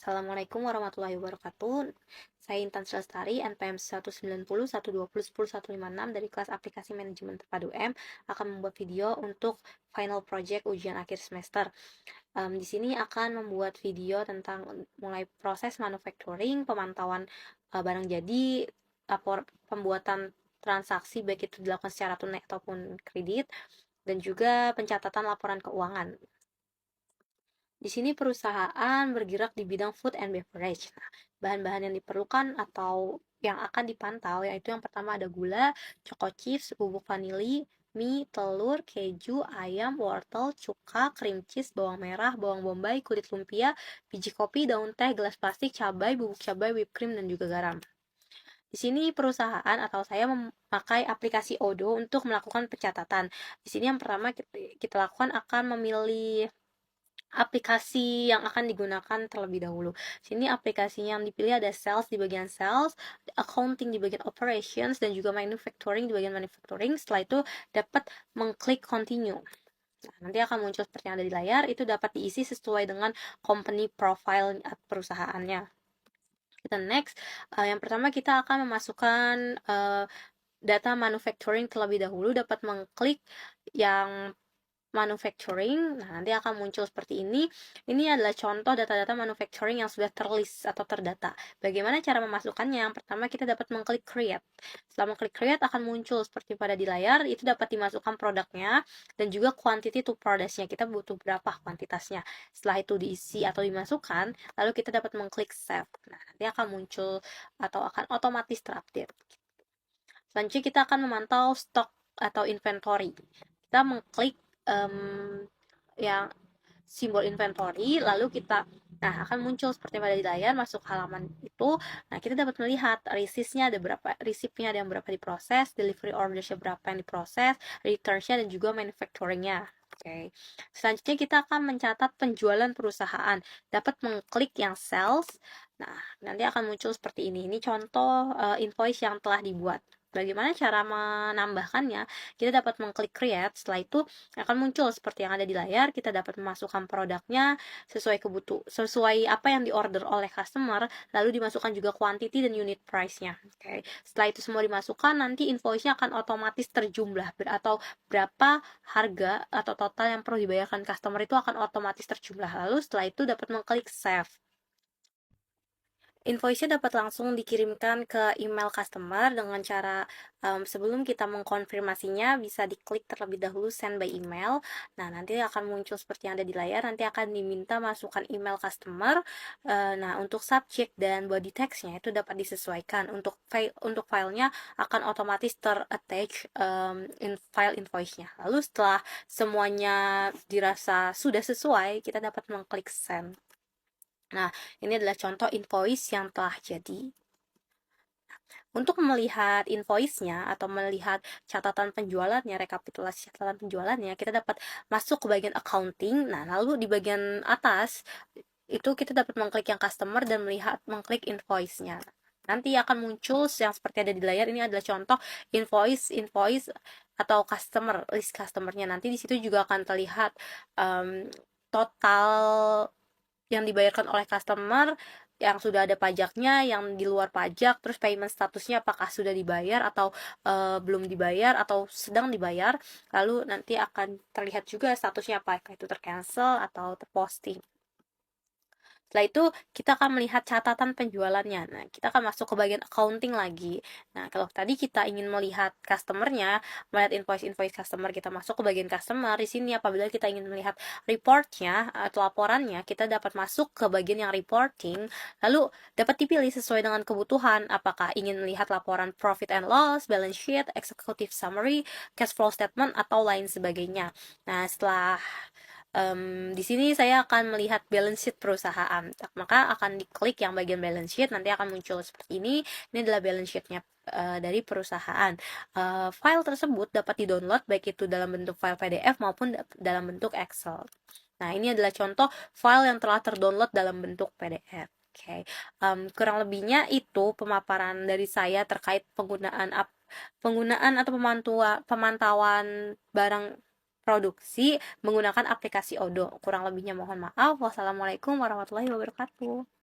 Assalamualaikum warahmatullahi wabarakatuh. Saya Intan Lestari, NPM 190 120 10 156 dari kelas aplikasi manajemen terpadu M akan membuat video untuk final project ujian akhir semester. Di sini akan membuat video tentang mulai proses manufacturing, pemantauan barang jadi, pembuatan transaksi baik itu dilakukan secara tunai ataupun kredit, dan juga pencatatan laporan keuangan. Di sini perusahaan bergerak di bidang food and beverage. Nah, bahan-bahan yang diperlukan atau yang akan dipantau yaitu yang pertama ada gula, choco chips, bubuk vanili, mie, telur, keju, ayam, wortel, cuka, cream cheese, bawang merah, bawang bombay, kulit lumpia, biji kopi, daun teh, gelas plastik, cabai, bubuk cabai, whipped cream, dan juga garam. Di sini perusahaan atau saya memakai aplikasi Odoo untuk melakukan pencatatan. Di sini yang pertama kita lakukan akan memilih aplikasi yang akan digunakan terlebih dahulu. Sini aplikasinya yang dipilih ada sales di bagian sales, accounting di bagian operations, dan juga manufacturing di bagian manufacturing. Setelah itu dapat mengklik continue. Nah, nanti akan muncul seperti yang ada di layar, itu dapat diisi sesuai dengan company profile perusahaannya. Kita next, yang pertama kita akan memasukkan data manufacturing terlebih dahulu, dapat mengklik yang manufacturing. Nah, nanti akan muncul seperti ini. Ini adalah contoh data-data manufacturing yang sudah terlist atau terdata. Bagaimana cara memasukkannya? Yang pertama kita dapat mengklik create. Setelah mengklik create akan muncul seperti pada di layar, itu dapat dimasukkan produknya dan juga quantity to products-nya. Kita butuh berapa kuantitasnya. Setelah itu diisi atau dimasukkan, lalu kita dapat mengklik save. Nah, nanti akan muncul atau akan otomatis terupdate. Selanjutnya kita akan memantau stok atau inventory. Kita mengklik yang simbol inventory, lalu kita akan muncul seperti pada di layar, masuk halaman itu. Nah, kita dapat melihat receipt-nya ada berapa, receipt-nya ada yang berapa diproses, delivery orders-nya berapa yang diproses, returns-nya, dan juga manufacturing-nya. Oke. Selanjutnya kita akan mencatat penjualan perusahaan. Dapat mengklik yang sales. Nah, nanti akan muncul seperti ini. Ini contoh invoice yang telah dibuat. Bagaimana cara menambahkannya? Kita dapat mengklik create. Setelah itu akan muncul seperti yang ada di layar. Kita dapat memasukkan produknya sesuai apa yang diorder oleh customer, lalu dimasukkan juga quantity dan unit price-nya. Oke. Setelah itu semua dimasukkan, nanti invoice-nya akan otomatis terjumlah atau berapa harga atau total yang perlu dibayarkan customer itu akan otomatis terjumlah. Lalu setelah itu dapat mengklik save. Invoice-nya dapat langsung dikirimkan ke email customer dengan cara sebelum kita mengkonfirmasinya bisa diklik terlebih dahulu send by email. Nah, nanti akan muncul seperti yang ada di layar, nanti akan diminta masukkan email customer. Nah, untuk subject dan body text-nya itu dapat disesuaikan. Untuk filenya akan otomatis ter-attach file invoice-nya. Lalu setelah semuanya dirasa sudah sesuai, kita dapat mengklik send. Nah, ini adalah contoh invoice yang telah jadi. Untuk melihat invoice-nya atau melihat catatan penjualannya, rekapitulasi catatan penjualannya, kita dapat masuk ke bagian accounting. Nah, lalu di bagian atas itu kita dapat mengklik yang customer dan mengklik invoice-nya. Nanti akan muncul yang seperti ada di layar. Ini adalah contoh invoice atau list customer-nya. Nanti di situ juga akan terlihat total yang dibayarkan oleh customer, yang sudah ada pajaknya, yang di luar pajak, terus payment statusnya apakah sudah dibayar atau belum dibayar atau sedang dibayar. Lalu nanti akan terlihat juga statusnya apakah itu tercancel atau terposting. Setelah itu kita akan melihat catatan penjualannya. Nah, kita akan masuk ke bagian accounting lagi. Nah, kalau tadi kita ingin melihat customer-nya, melihat invoice customer, kita masuk ke bagian customer. Di sini apabila kita ingin melihat report-nya atau laporannya, kita dapat masuk ke bagian yang reporting. Lalu dapat dipilih sesuai dengan kebutuhan, apakah ingin melihat laporan profit and loss, balance sheet, executive summary, cash flow statement, atau lain sebagainya. Nah, setelah di sini saya akan melihat balance sheet perusahaan, maka akan diklik yang bagian balance sheet, nanti akan muncul seperti ini. Ini adalah balance sheet-nya dari perusahaan. File tersebut dapat di-download baik itu dalam bentuk file PDF maupun dalam bentuk Excel. Nah, ini adalah contoh file yang telah terdownload dalam bentuk PDF. Oke, kurang lebihnya itu pemaparan dari saya terkait penggunaan atau pemantauan barang produksi menggunakan aplikasi Odoo. Kurang lebihnya mohon maaf. Wassalamualaikum warahmatullahi wabarakatuh.